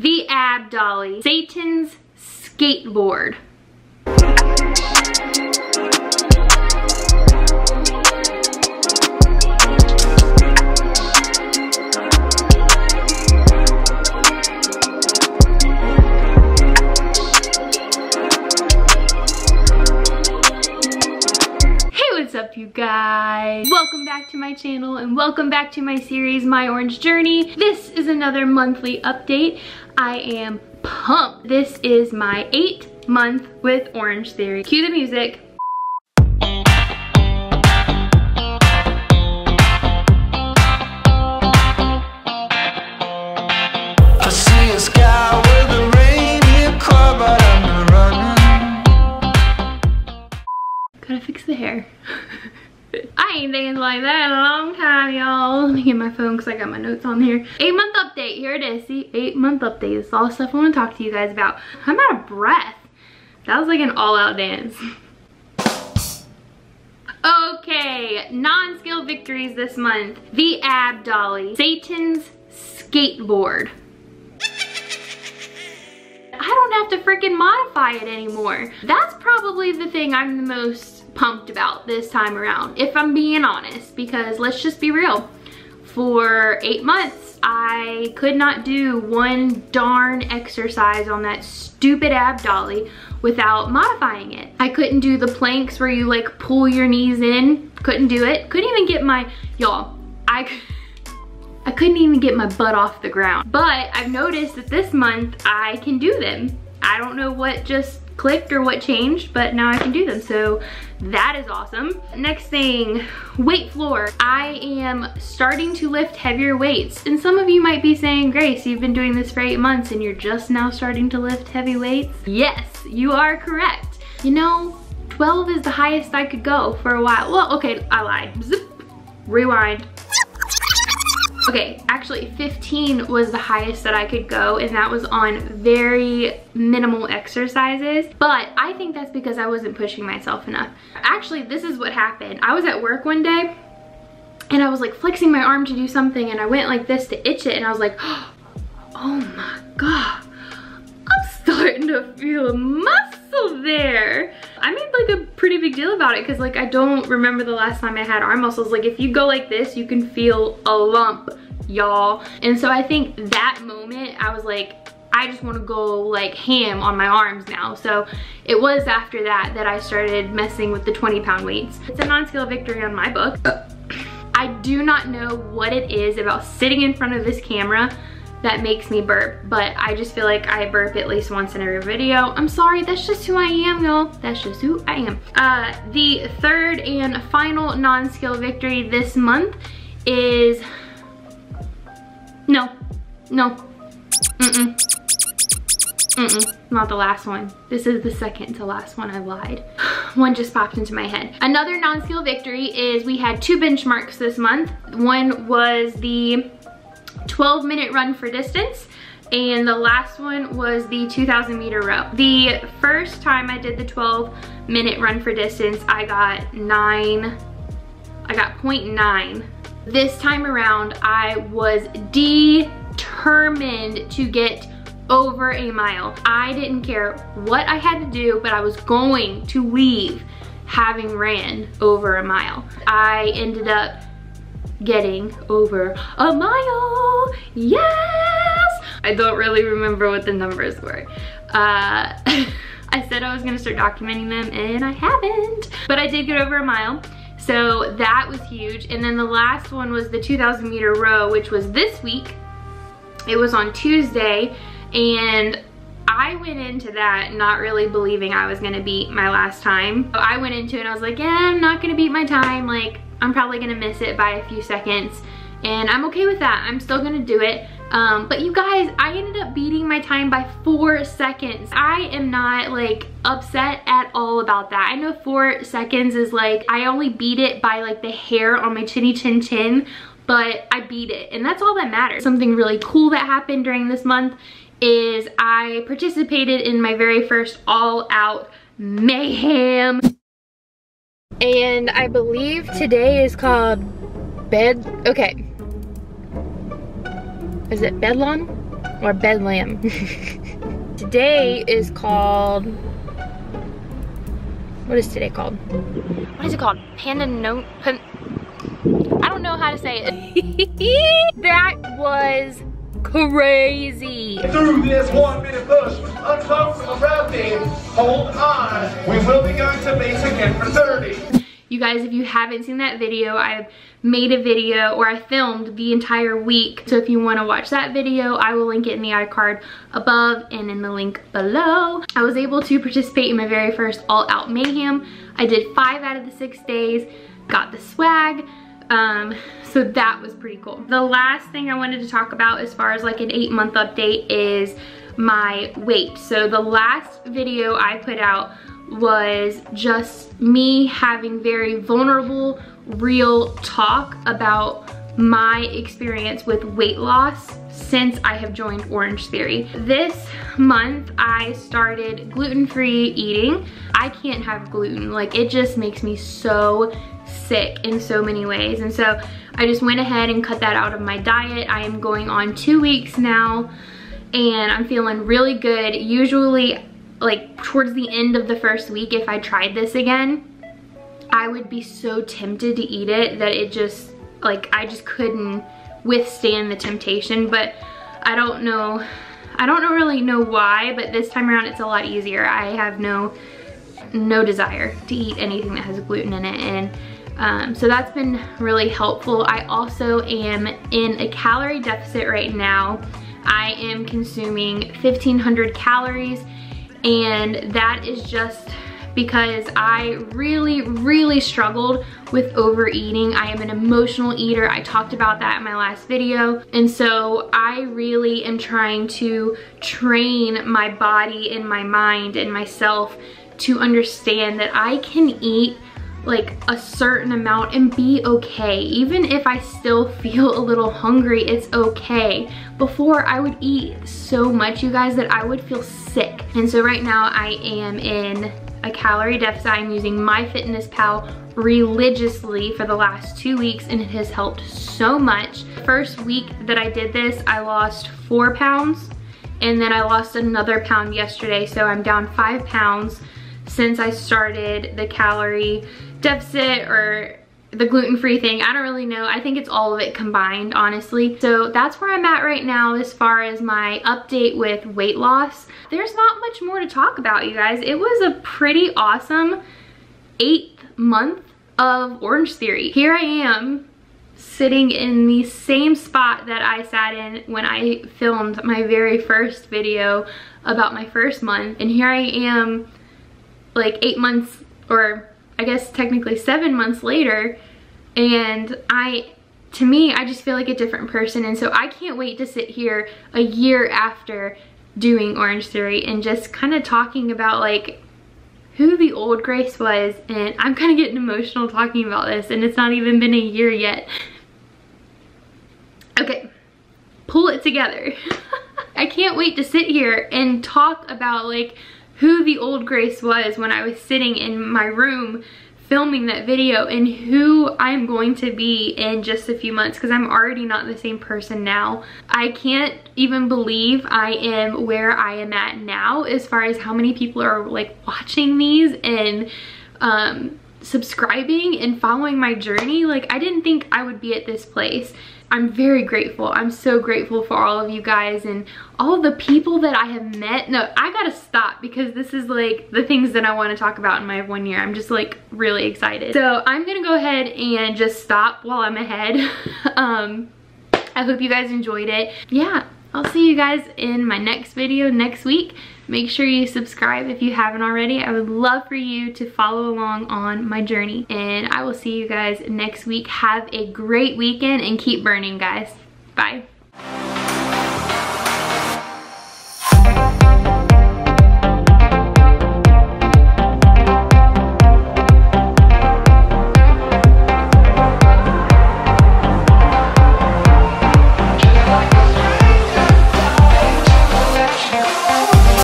The Ab Dolly, Satan's skateboard. What's up, you guys? Welcome back to my channel and welcome back to my series, My Orange Journey. This is another monthly update. I am pumped. This is my 8th month with Orangetheory. Cue the music. I see a sky with a reindeer car, but I'm running. Gotta fix the hair. I ain't danced like that in a long time, y'all. Let me get my phone because I got my notes on here. 8-month update. Here it is. See, 8-month update. This is all the stuff I want to talk to you guys about. I'm out of breath. That was like an all-out dance. Okay, non-skill victories this month. The Ab Dolly, Satan's skateboard. I don't have to freaking modify it anymore. That's probably the thing I'm the most pumped about this time around, if I'm being honest, because let's just be real. For 8 months, I could not do one darn exercise on that stupid Ab Dolly without modifying it. I couldn't do the planks where you like pull your knees in. Couldn't do it. Couldn't even get my, y'all, I couldn't even get my butt off the ground. But I've noticed that this month I can do them. I don't know what just clicked or what changed, but now I can do them, so that is awesome. Next thing, weight floor. I am starting to lift heavier weights, and some of you might be saying, Grace, you've been doing this for 8 months and you're just now starting to lift heavy weights? Yes, you are correct. You know, 12 is the highest I could go for a while. Well, okay, I lied. Zip, rewind. Okay, actually 15 was the highest that I could go, and that was on very minimal exercises, but I think that's because I wasn't pushing myself enough. Actually, this is what happened. I was at work one day and I was like flexing my arm to do something, and I went like this to itch it, and I was like, oh my God, I'm starting to feel a muscle there. I made like a pretty big deal about it because like I don't remember the last time I had arm muscles. Like if you go like this, you can feel a lump, y'all. And so I think that moment I was like, I just want to go like ham on my arms now. So it was after that that I started messing with the 20-pound weights. It's a non-skill victory on my book. I do not know what it is about sitting in front of this camera that makes me burp, but I just feel like I burp at least once in every video. I'm sorry, that's just who I am, y'all. That's just who I am. The third and final non-skill victory this month is, no, not the last one. This is the second to last one. I lied. One just popped into my head. Another non-skill victory is we had 2 benchmarks this month. One was the 12-minute run for distance, and the last one was the 2,000-meter row. The first time I did the 12-minute run for distance, I got 0.9. This time around, I was determined to get over a mile. I didn't care what I had to do, but I was going to leave having ran over a mile. I ended up getting over a mile. Yes! I don't really remember what the numbers were. I said I was gonna start documenting them, and I haven't, but I did get over a mile, so that was huge. And then the last one was the 2,000-meter row, which was this week. It was on Tuesday, and I went into that not really believing I was gonna beat my last time. So I went into it and I was like, yeah, I'm not gonna beat my time. Like, I'm probably gonna miss it by a few seconds, and I'm okay with that. I'm still gonna do it. But you guys, I ended up beating my time by 4 seconds. I am not like upset at all about that. I know 4 seconds is like, I only beat it by like the hair on my chinny chin chin, but I beat it, and that's all that matters. Something really cool that happened during this month is I participated in my very first all-out mayhem. And I believe today is called okay. Is it Bedlam? or bedlam. Today is called, what is today called? What is it called? I don't know how to say it. That was crazy. Through this 1 minute push, uncomfortable wrapping, hold on. We will be going to base again for 30. You guys, if you haven't seen that video, I've made a video, or I filmed the entire week. So if you want to watch that video, I will link it in the iCard above and in the link below. I was able to participate in my very first All Out Mayhem. I did 5 out of the 6 days, got the swag. So that was pretty cool. The last thing I wanted to talk about as far as like an 8-month update is my weight. So the last video I put out was just me having very vulnerable, real talk about my experience with weight loss since I have joined Orangetheory. This month I started gluten-free eating. I can't have gluten, like it just makes me so sick in so many ways, and so I just went ahead and cut that out of my diet. I am going on 2 weeks now and I'm feeling really good. Usually like towards the end of the first week, if I tried this again, I would be so tempted to eat it that it just, like, I just couldn't withstand the temptation. But I don't really know why, but this time around it's a lot easier. I have no desire to eat anything that has gluten in it, and so that's been really helpful. I also am in a calorie deficit right now. I am consuming 1,500 calories, and that is just because I really struggled with overeating. I am an emotional eater. I talked about that in my last video. And so I really am trying to train my body and my mind and myself to understand that I can eat like a certain amount and be okay. Even if I still feel a little hungry, it's okay. Before, I would eat so much, you guys, that I would feel sick. And so right now I am in a calorie deficit. I'm using MyFitnessPal religiously for the last 2 weeks, and it has helped so much. First week that I did this, I lost 4 pounds, and then I lost another pound yesterday, so I'm down 5 pounds since I started the calorie deficit or the gluten-free thing. I don't really know. I think it's all of it combined, honestly. So that's where I'm at right now as far as my update with weight loss. There's not much more to talk about, you guys. It was a pretty awesome 8th month of Orangetheory. Here I am sitting in the same spot that I sat in when I filmed my very first video about my first month, and here I am like 8 months, or I guess technically 7 months later, and to me, I just feel like a different person. And so I can't wait to sit here a year after doing Orangetheory and just kind of talking about like who the old Grace was. And I'm kind of getting emotional talking about this, and it's not even been a year yet. Okay, pull it together. I can't wait to sit here and talk about like who the old Grace was when I was sitting in my room filming that video, and who I'm going to be in just a few months, because I'm already not the same person now. I can't even believe I am where I am at now as far as how many people are like watching these and subscribing and following my journey. Like, I didn't think I would be at this place. I'm very grateful. I'm so grateful for all of you guys and all of the people that I have met. No, I gotta stop because this is like the things that I want to talk about in my 1 year. I'm just like really excited. So I'm gonna go ahead and just stop while I'm ahead. I hope you guys enjoyed it. Yeah, I'll see you guys in my next video next week. Make sure you subscribe if you haven't already. I would love for you to follow along on my journey. And I will see you guys next week. Have a great weekend and keep burning, guys. Bye.